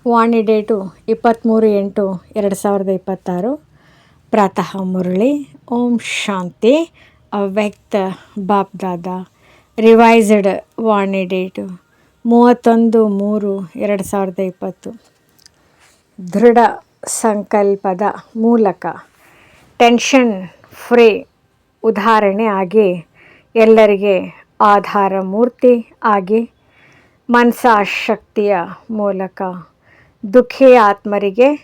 ವಾಣಿ date 23/8/2026. ಪ್ರಾತಃ ಮುರಳಿ. ಓಂ ಶಾಂತಿ. ಅವ್ಯಕ್ತ BapDada. Revised ವಾಣಿ date 31/3/2020. ದೃಢ ಸಂಕಲ್ಪದ ಮೂಲಕ ಟೆನ್ಷನ್ ಫ್ರೀ ಉದಾಹರಣೆ ಆಗಿ ಎಲ್ಲರಿಗೆ ಆಧಾರ ಮೂರ್ತಿ ಆಗಿ ಮನಸಾ ಶಕ್ತಿಯ ಮೂಲಕ ದುಃಖಿ ಆತ್ಮರಿಗೆ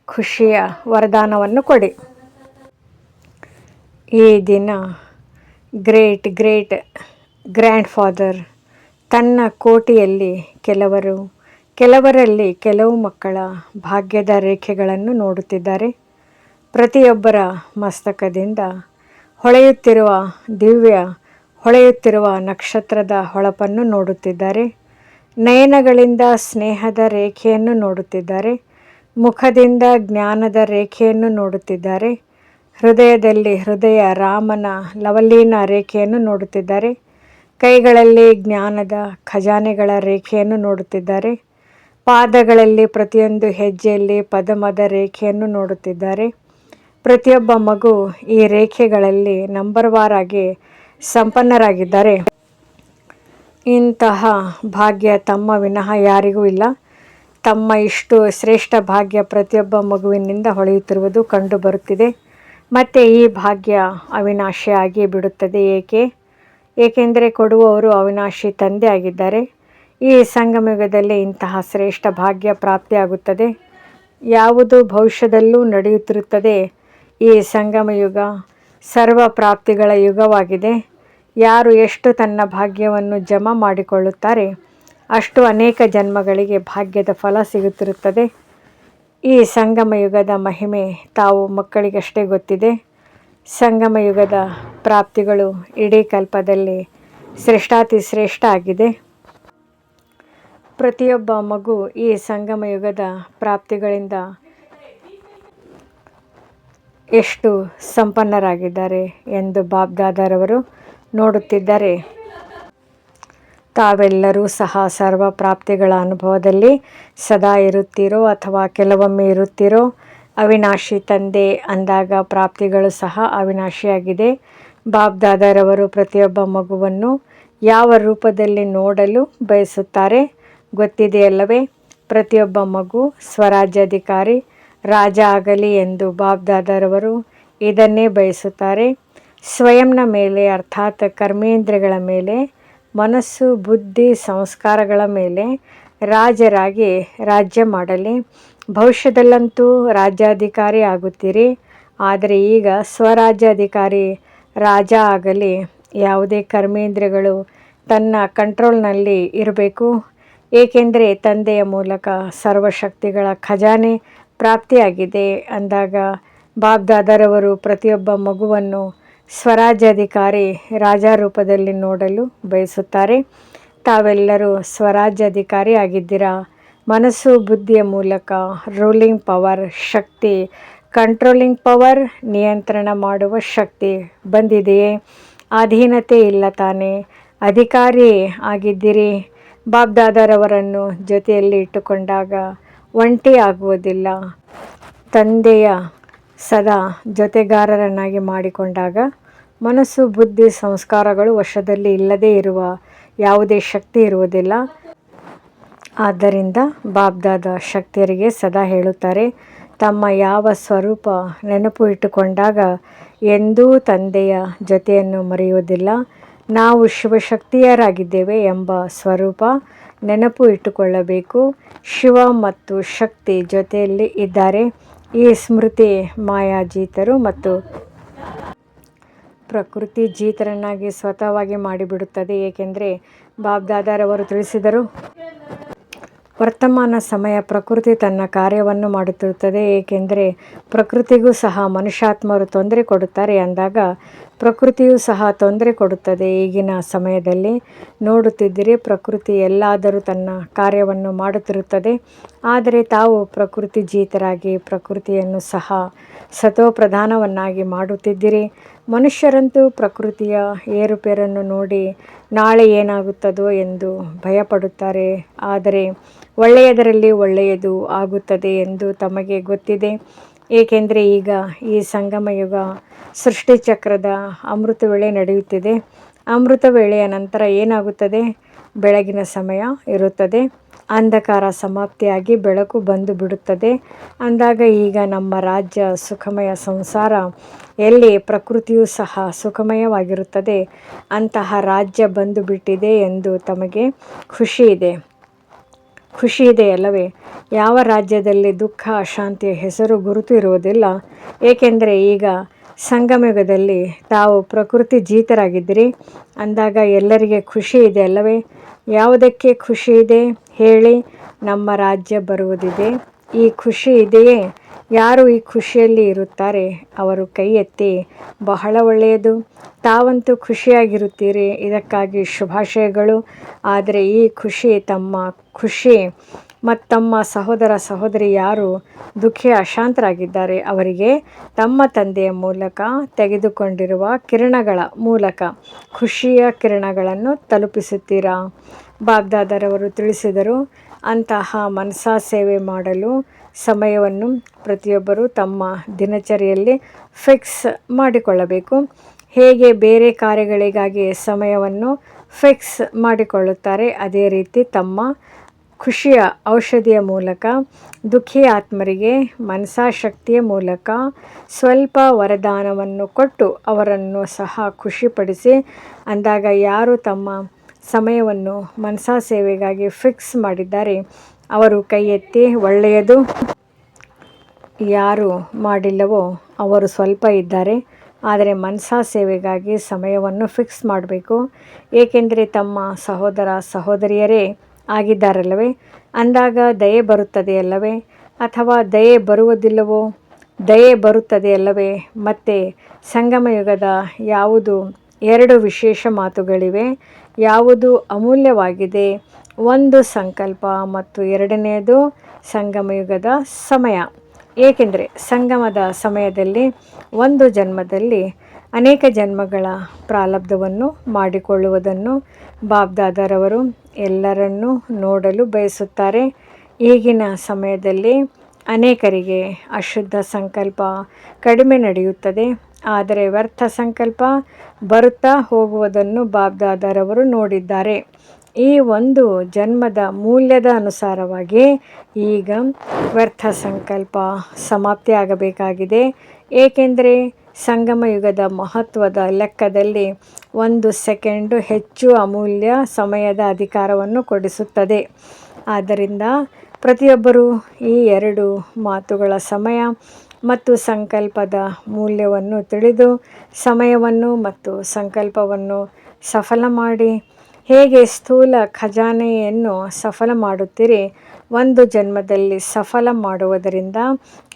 ಖುಷಿಯ ವರದಾನವನ್ನು ಕೊಡಿ. ಈ ದಿನ ಗ್ರೇಟ್ ಗ್ರ್ಯಾಂಡ್ ಫಾದರ್ ತನ್ನ ಕೋಟಿಯಲ್ಲಿ ಕೆಲವರಲ್ಲಿ ಕೆಲವು ಮಕ್ಕಳ ಭಾಗ್ಯದ ರೇಖೆಗಳನ್ನು ನೋಡುತ್ತಿದ್ದಾರೆ. ಪ್ರತಿಯೊಬ್ಬರ ಮಸ್ತಕದಿಂದ ಹೊಳೆಯುತ್ತಿರುವ ನಕ್ಷತ್ರದ ಹೊಳಪನ್ನು ನೋಡುತ್ತಿದ್ದಾರೆ. ನಯನಗಳಿಂದ ಸ್ನೇಹದ ರೇಖೆಯನ್ನು ನೋಡುತ್ತಿದ್ದಾರೆ. ಮುಖದಿಂದ ಜ್ಞಾನದ ರೇಖೆಯನ್ನು ನೋಡುತ್ತಿದ್ದಾರೆ. ಹೃದಯದಲ್ಲಿ ಹೃದಯ ರಾಮನ ಲವಲೀನ ರೇಖೆಯನ್ನು ನೋಡುತ್ತಿದ್ದಾರೆ. ಕೈಗಳಲ್ಲಿ ಜ್ಞಾನದ ಖಜಾನೆಗಳ ರೇಖೆಯನ್ನು ನೋಡುತ್ತಿದ್ದಾರೆ. ಪಾದಗಳಲ್ಲಿ ಪ್ರತಿಯೊಂದು ಹೆಜ್ಜೆಯಲ್ಲಿ ಪದಮದ ರೇಖೆಯನ್ನು ನೋಡುತ್ತಿದ್ದಾರೆ. ಪ್ರತಿಯೊಬ್ಬ ಮಗು ಈ ರೇಖೆಗಳಲ್ಲಿ ನಂಬರ್ವಾರಾಗಿ ಸಂಪನ್ನರಾಗಿದ್ದಾರೆ. ಇಂತಹ ಭಾಗ್ಯ ತಮ್ಮ ವಿನಃ ಯಾರಿಗೂ ಇಲ್ಲ. ತಮ್ಮ ಇಷ್ಟು ಶ್ರೇಷ್ಠ ಭಾಗ್ಯ ಪ್ರತಿಯೊಬ್ಬ ಮಗುವಿನಿಂದ ಹೊಳೆಯುತ್ತಿರುವುದು ಕಂಡು ಬರುತ್ತಿದೆ. ಮತ್ತು ಈ ಭಾಗ್ಯ ಅವಿನಾಶಿಯಾಗಿ ಬಿಡುತ್ತದೆ. ಏಕೆಂದರೆ ಕೊಡುವವರು ಅವಿನಾಶಿ ತಂದೆ ಆಗಿದ್ದಾರೆ. ಈ ಸಂಗಮಯುಗದಲ್ಲಿ ಇಂತಹ ಶ್ರೇಷ್ಠ ಭಾಗ್ಯ ಪ್ರಾಪ್ತಿಯಾಗುತ್ತದೆ. ಯಾವುದು ಭವಿಷ್ಯದಲ್ಲೂ ನಡೆಯುತ್ತಿರುತ್ತದೆ. ಈ ಸಂಗಮಯುಗ ಸರ್ವ ಪ್ರಾಪ್ತಿಗಳ ಯುಗವಾಗಿದೆ. ಯಾರು ಎಷ್ಟು ತನ್ನ ಭಾಗ್ಯವನ್ನು ಜಮಾ ಮಾಡಿಕೊಳ್ಳುತ್ತಾರೆ ಅಷ್ಟು ಅನೇಕ ಜನ್ಮಗಳಿಗೆ ಭಾಗ್ಯದ ಫಲ ಸಿಗುತ್ತಿರುತ್ತದೆ. ಈ ಸಂಗಮಯುಗದ ಮಹಿಮೆ ತಾವು ಮಕ್ಕಳಿಗಷ್ಟೇ ಗೊತ್ತಿದೆ. ಸಂಗಮಯುಗದ ಪ್ರಾಪ್ತಿಗಳು ಇಡೀ ಕಲ್ಪದಲ್ಲಿ ಶ್ರೇಷ್ಠಾತಿಶ್ರೇಷ್ಠ ಆಗಿದೆ. ಪ್ರತಿಯೊಬ್ಬ ಮಗು ಈ ಸಂಗಮಯುಗದ ಪ್ರಾಪ್ತಿಗಳಿಂದ ಎಷ್ಟು ಸಂಪನ್ನರಾಗಿದ್ದಾರೆ ಎಂದು ಬಾಬ್ದಾದರವರು ನೋಡುತ್ತಿದ್ದಾರೆ. ತಾವೆಲ್ಲರೂ ಸಹ ಸರ್ವ ಪ್ರಾಪ್ತಿಗಳ ಅನುಭವದಲ್ಲಿ ಸದಾ ಇರುತ್ತೀರೋ ಅಥವಾ ಕೆಲವೊಮ್ಮೆ ಇರುತ್ತೀರೋ. ಅವಿನಾಶಿ ತಂದೆ ಅಂದಾಗ ಪ್ರಾಪ್ತಿಗಳು ಸಹ ಅವಿನಾಶಿಯಾಗಿದೆ. ಬಾಬ್ದಾದರವರು ಪ್ರತಿಯೊಬ್ಬ ಮಗುವನ್ನು ಯಾವ ರೂಪದಲ್ಲಿ ನೋಡಲು ಬಯಸುತ್ತಾರೆ ಗೊತ್ತಿದೆಯಲ್ಲವೇ. ಪ್ರತಿಯೊಬ್ಬ ಮಗು ಸ್ವರಾಜ್ಯಾಧಿಕಾರಿ ರಾಜ ಆಗಲಿ ಎಂದು ಬಾಬ್ದಾದರವರು ಇದನ್ನೇ ಬಯಸುತ್ತಾರೆ. ಸ್ವಯಂನ ಮೇಲೆ ಅರ್ಥಾತ್ ಕರ್ಮೇಂದ್ರಿಯಗಳ ಮೇಲೆ, ಮನಸ್ಸು ಬುದ್ಧಿ ಸಂಸ್ಕಾರಗಳ ಮೇಲೆ ರಾಜರಾಗಿ ರಾಜ್ಯ ಮಾಡಲಿ. ಭವಿಷ್ಯದಲ್ಲಂತೂ ರಾಜ್ಯಾಧಿಕಾರಿ ಆಗುತ್ತೀರಿ. ಆದರೆ ಈಗ ಸ್ವರಾಜ್ಯಾಧಿಕಾರಿ ರಾಜ ಆಗಲಿ. ಯಾವುದೇ ಕರ್ಮೇಂದ್ರಿಯಗಳು ತನ್ನ ಕಂಟ್ರೋಲ್ನಲ್ಲಿ ಇರಬೇಕು. ಏಕೆಂದರೆ ತಂದೆಯ ಮೂಲಕ ಸರ್ವಶಕ್ತಿಗಳ ಖಜಾನೆ ಪ್ರಾಪ್ತಿಯಾಗಿದೆ ಅಂದಾಗ ಬಾಬ್ದಾದರವರು ಪ್ರತಿಯೊಬ್ಬ ಮಗುವನ್ನು ಸ್ವರಾಜ್ಯಾಧಿಕಾರಿ ರಾಜರೂಪದಲ್ಲಿ ನೋಡಲು ಬಯಸುತ್ತಾರೆ. ತಾವೆಲ್ಲರೂ ಸ್ವರಾಜ್ಯಾಧಿಕಾರಿ ಆಗಿದ್ದೀರಾ. ಮನಸ್ಸು ಬುದ್ಧಿಯ ಮೂಲಕ ರೂಲಿಂಗ್ ಪವರ್ ಶಕ್ತಿ, ಕಂಟ್ರೋಲಿಂಗ್ ಪವರ್, ನಿಯಂತ್ರಣ ಮಾಡುವ ಶಕ್ತಿ ಬಂದಿದೆಯೇ. ಅಧೀನತೆ ಇಲ್ಲ ತಾನೇ. ಅಧಿಕಾರಿ ಆಗಿದ್ದೀರಿ. ಬಾಬ್ದಾದರವರನ್ನು ಜೊತೆಯಲ್ಲಿ ಇಟ್ಟುಕೊಂಡಾಗ ಒಂಟಿ ಆಗುವುದಿಲ್ಲ. ತಂದೆಯ ಸದಾ ಜೊತೆಗಾರರನ್ನಾಗಿ ಮಾಡಿಕೊಂಡಾಗ ಮನಸ್ಸು ಬುದ್ಧಿ ಸಂಸ್ಕಾರಗಳು ವಶದಲ್ಲಿ ಇಲ್ಲದೇ ಇರುವ ಯಾವುದೇ ಶಕ್ತಿ ಇರುವುದಿಲ್ಲ. ಆದ್ದರಿಂದ ಬಾಬ್ದಾದ ಶಕ್ತಿಯರಿಗೆ ಸದಾ ಹೇಳುತ್ತಾರೆ, ತಮ್ಮ ಯಾವ ಸ್ವರೂಪ ನೆನಪು ಇಟ್ಟುಕೊಂಡಾಗ ಎಂದೂ ತಂದೆಯ ಜೊತೆಯನ್ನು ಮರೆಯುವುದಿಲ್ಲ. ನಾವು ಶಿವಶಕ್ತಿಯರಾಗಿದ್ದೇವೆ ಎಂಬ ಸ್ವರೂಪ ನೆನಪು ಇಟ್ಟುಕೊಳ್ಳಬೇಕು. ಶಿವ ಮತ್ತು ಶಕ್ತಿ ಜೊತೆಯಲ್ಲಿ ಇದ್ದಾರೆ. ಈ ಸ್ಮೃತಿ ಮಾಯಾಜೀತರು ಮತ್ತು ಪ್ರಕೃತಿ ಜೀತರನ್ನಾಗಿ ಸ್ವತಃವಾಗಿ ಮಾಡಿಬಿಡುತ್ತದೆ. ಏಕೆಂದರೆ ಬಾಬ್ದಾದರವರು ತಿಳಿಸಿದರು, ವರ್ತಮಾನ ಸಮಯ ಪ್ರಕೃತಿ ತನ್ನ ಕಾರ್ಯವನ್ನು ಮಾಡುತ್ತಿರುತ್ತದೆ. ಏಕೆಂದರೆ ಪ್ರಕೃತಿಗೂ ಸಹ ಮನುಷ್ಯಾತ್ಮರು ತೊಂದರೆ ಕೊಡುತ್ತಾರೆ ಅಂದಾಗ ಪ್ರಕೃತಿಯೂ ಸಹ ತೊಂದರೆ ಕೊಡುತ್ತದೆ. ಈಗಿನ ಸಮಯದಲ್ಲಿ ನೋಡುತ್ತಿದ್ದರೆ ಪ್ರಕೃತಿ ಎಲ್ಲಾದರೂ ತನ್ನ ಕಾರ್ಯವನ್ನು ಮಾಡುತ್ತಿರುತ್ತದೆ. ಆದರೆ ತಾವು ಪ್ರಕೃತಿ ಜೀತರಾಗಿ ಪ್ರಕೃತಿಯನ್ನು ಸಹ ಸತೋಪ್ರಧಾನವನ್ನಾಗಿ ಮಾಡುತ್ತಿದ್ದೀರಿ. ಮನುಷ್ಯರಂತೂ ಪ್ರಕೃತಿಯ ಏರುಪೇರನ್ನು ನೋಡಿ ನಾಳೆ ಏನಾಗುತ್ತದೋ ಎಂದು ಭಯಪಡುತ್ತಾರೆ. ಆದರೆ ಒಳ್ಳೆಯದರಲ್ಲಿ ಒಳ್ಳೆಯದು ಆಗುತ್ತದೆ ಎಂದು ತಮಗೆ ಗೊತ್ತಿದೆ. ಏಕೆಂದರೆ ಈಗ ಈ ಸಂಗಮ ಯುಗ ಸೃಷ್ಟಿಚಕ್ರದ ಅಮೃತ ವೇಳೆ ನಡೆಯುತ್ತಿದೆ. ಅಮೃತ ವೇಳೆಯ ನಂತರ ಏನಾಗುತ್ತದೆ? ಬೆಳಗಿನ ಸಮಯ ಇರುತ್ತದೆ. ಅಂಧಕಾರ ಸಮಾಪ್ತಿಯಾಗಿ ಬೆಳಕು ಬಂದು ಬಿಡುತ್ತದೆ. ಅಂದಾಗ ಈಗ ನಮ್ಮ ರಾಜ್ಯ ಸುಖಮಯ ಸಂಸಾರ ಎಲ್ಲಿ ಪ್ರಕೃತಿಯೂ ಸಹ ಸುಖಮಯವಾಗಿರುತ್ತದೆ ಅಂತಹ ರಾಜ್ಯ ಬಂದು ಬಿಟ್ಟಿದೆ ಎಂದು ತಮಗೆ ಖುಷಿ ಇದೆ ಅಲ್ಲವೇ? ಯಾವ ರಾಜ್ಯದಲ್ಲಿ ದುಃಖ ಅಶಾಂತಿಯ ಹೆಸರು ಗುರುತು ಇರುವುದಿಲ್ಲ. ಏಕೆಂದರೆ ಈಗ ಸಂಗಮಯುಗದಲ್ಲಿ ತಾವು ಪ್ರಕೃತಿ ಜೀತರಾಗಿದ್ದೀರಿ. ಅಂದಾಗ ಎಲ್ಲರಿಗೆ ಖುಷಿ ಇದೆ ಅಲ್ಲವೇ? ಯಾವುದಕ್ಕೆ ಖುಷಿ ಇದೆ ಹೇಳಿ? ನಮ್ಮ ರಾಜ್ಯ ಬರುವುದಿದೆ. ಈ ಖುಷಿ ಇದೆಯೇ? ಯಾರು ಈ ಖುಷಿಯಲ್ಲಿ ಇರುತ್ತಾರೆ ಅವರು ಕೈ ಎತ್ತಿ. ಬಹಳ ಒಳ್ಳೆಯದು, ತಾವಂತೂ ಖುಷಿಯಾಗಿರುತ್ತೀರಿ, ಇದಕ್ಕಾಗಿ ಶುಭಾಶಯಗಳು. ಆದರೆ ಈ ಖುಷಿ ಮತ್ತು ತಮ್ಮ ಸಹೋದರ ಸಹೋದರಿ ಯಾರು ದುಃಖಿ ಅಶಾಂತರಾಗಿದ್ದಾರೆ ಅವರಿಗೆ ತಮ್ಮ ತಂದೆಯ ಮೂಲಕ ತೆಗೆದುಕೊಂಡಿರುವ ಕಿರಣಗಳ ಮೂಲಕ ಖುಷಿಯ ಕಿರಣಗಳನ್ನು ತಲುಪಿಸುತ್ತೀರಾ? ಬಾಬ್ದಾದರವರು ತಿಳಿಸಿದರು. ಅಂತಹ ಮನಸಾ ಸೇವೆ ಮಾಡಲು ಸಮಯವನ್ನು ಪ್ರತಿಯೊಬ್ಬರು ತಮ್ಮ ದಿನಚರಿಯಲ್ಲಿ ಫಿಕ್ಸ್ ಮಾಡಿಕೊಳ್ಳಬೇಕು. ಹೇಗೆ ಬೇರೆ ಕಾರ್ಯಗಳಿಗಾಗಿ ಸಮಯವನ್ನು ಫಿಕ್ಸ್ ಮಾಡಿಕೊಳ್ಳುತ್ತಾರೆ, ಅದೇ ರೀತಿ ತಮ್ಮ ಖುಷಿಯ ಔಷಧಿಯ ಮೂಲಕ ದುಃಖಿ ಆತ್ಮರಿಗೆ ಮನಸಾಶಕ್ತಿಯ ಮೂಲಕ ಸ್ವಲ್ಪ ವರದಾನವನ್ನು ಕೊಟ್ಟು ಅವರನ್ನು ಸಹ ಖುಷಿಪಡಿಸಿ. ಅಂದಾಗ ಯಾರು ತಮ್ಮ ಸಮಯವನ್ನು ಮನಸಾ ಸೇವೆಗಾಗಿ ಫಿಕ್ಸ್ ಮಾಡಿದ್ದಾರೆ ಅವರು ಕೈ ಎತ್ತಿ. ಒಳ್ಳೆಯದು. ಯಾರು ಮಾಡಿಲ್ಲವೋ ಅವರು ಸ್ವಲ್ಪ ಇದ್ದಾರೆ. ಆದರೆ ಮನಸಾ ಸೇವೆಗಾಗಿ ಸಮಯವನ್ನು ಫಿಕ್ಸ್ ಮಾಡಬೇಕು. ಏಕೆಂದರೆ ತಮ್ಮ ಸಹೋದರ ಸಹೋದರಿಯರೇ ಆಗಿದ್ದಾರಲ್ಲವೇ? ಅಂದಾಗ ದಯೆ ಬರುತ್ತದೆಯಲ್ಲವೇ? ಅಥವಾ ದಯೆ ಬರುವುದಿಲ್ಲವೋ? ದಯೆ ಬರುತ್ತದೆಯಲ್ಲವೇ? ಮತ್ತು ಸಂಗಮಯುಗದ ಯಾವುದು 2 ವಿಶೇಷ ಮಾತುಗಳಿವೆ. ಯಾವುದು ಅಮೂಲ್ಯವಾಗಿದೆ? ಒಂದು ಸಂಕಲ್ಪ ಮತ್ತು ಎರಡನೆಯದು ಸಂಗಮಯುಗದ ಸಮಯ. ಏಕೆಂದರೆ ಸಂಗಮದ ಸಮಯದಲ್ಲಿ ಒಂದು ಜನ್ಮದಲ್ಲಿ ಅನೇಕ ಜನ್ಮಗಳ ಪ್ರಾರಬ್ಧವನ್ನು ಮಾಡಿಕೊಳ್ಳುವುದನ್ನು ಬಾಬ್ದಾದರವರು ಎಲ್ಲರನ್ನೂ ನೋಡಲು ಬಯಸುತ್ತಾರೆ. ಈಗಿನ ಸಮಯದಲ್ಲಿ ಅನೇಕರಿಗೆ ಅಶುದ್ಧ ಸಂಕಲ್ಪ ಕಡಿಮೆ ನಡೆಯುತ್ತದೆ. ಆದರೆ ವ್ಯರ್ಥ ಸಂಕಲ್ಪ ಬರುತ್ತಾ ಹೋಗುವುದನ್ನು ಬಾಬ್ದಾದರವರು ನೋಡಿದ್ದಾರೆ. ಈ ಒಂದು ಜನ್ಮದ ಮೂಲ್ಯದ ಅನುಸಾರವಾಗಿ ಈಗ ವ್ಯರ್ಥ ಸಂಕಲ್ಪ ಸಮಾಪ್ತಿಯಾಗಬೇಕಾಗಿದೆ. ಏಕೆಂದರೆ ಸಂಗಮ ಯುಗದ ಮಹತ್ವದ ಲೆಕ್ಕದಲ್ಲಿ 1 ಸೆಕೆಂಡು ಹೆಚ್ಚು ಅಮೂಲ್ಯ ಸಮಯದ ಅಧಿಕಾರವನ್ನು ಕೊಡಿಸುತ್ತದೆ. ಆದ್ದರಿಂದ ಪ್ರತಿಯೊಬ್ಬರೂ ಈ 2 ಮಾತುಗಳ ಸಮಯ ಮತ್ತು ಸಂಕಲ್ಪದ ಮೂಲ್ಯವನ್ನು ತಿಳಿದು ಸಮಯವನ್ನು ಮತ್ತು ಸಂಕಲ್ಪವನ್ನು ಸಫಲ ಮಾಡಿ. ಹೇಗೆ ಸ್ಥೂಲ ಖಜಾನೆಯನ್ನು ಸಫಲ ಮಾಡುತ್ತೀರಿ, ಒಂದು ಜನ್ಮದಲ್ಲಿ ಸಫಲ ಮಾಡುವುದರಿಂದ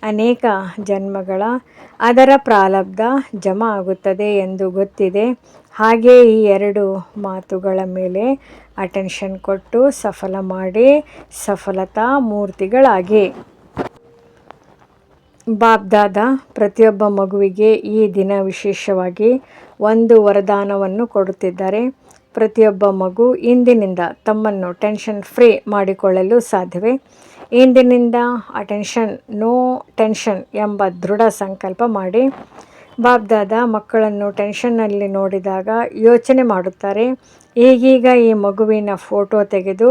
ಅನೇಕ ಜನ್ಮಗಳ ಅದರ ಪ್ರಾರಬ್ಧ ಜಮಾ ಆಗುತ್ತದೆ ಎಂದು ಗೊತ್ತಿದೆ. ಹಾಗೆ ಈ 2 ಮಾತುಗಳ ಮೇಲೆ ಅಟೆನ್ಷನ್ ಕೊಟ್ಟು ಸಫಲ ಮಾಡಿ ಸಫಲತಾ ಮೂರ್ತಿಗಳಾಗಿ. ಬಾಬ್ದಾದ ಪ್ರತಿಯೊಬ್ಬ ಮಗುವಿಗೆ ಈ ದಿನ ವಿಶೇಷವಾಗಿ ಒಂದು ವರದಾನವನ್ನು ಕೊಡುತ್ತಿದ್ದಾರೆ. ಪ್ರತಿಯೊಬ್ಬ ಮಗು ಇಂದಿನಿಂದ ತಮ್ಮನ್ನು ಟೆನ್ಷನ್ ಫ್ರೀ ಮಾಡಿಕೊಳ್ಳಲು ಸಾಧ್ಯವೇ? ಇಂದಿನಿಂದ ಅಟೆನ್ಷನ್, ನೋ ಟೆನ್ಷನ್ ಎಂಬ ದೃಢ ಸಂಕಲ್ಪ ಮಾಡಿ. ಬಾಬ್ದಾದ ಮಕ್ಕಳನ್ನು ಟೆನ್ಷನ್ನಲ್ಲಿ ನೋಡಿದಾಗ ಯೋಚನೆ ಮಾಡುತ್ತಾರೆ. ಈಗೀಗ ಈ ಮಗುವಿನ ಫೋಟೋ ತೆಗೆದು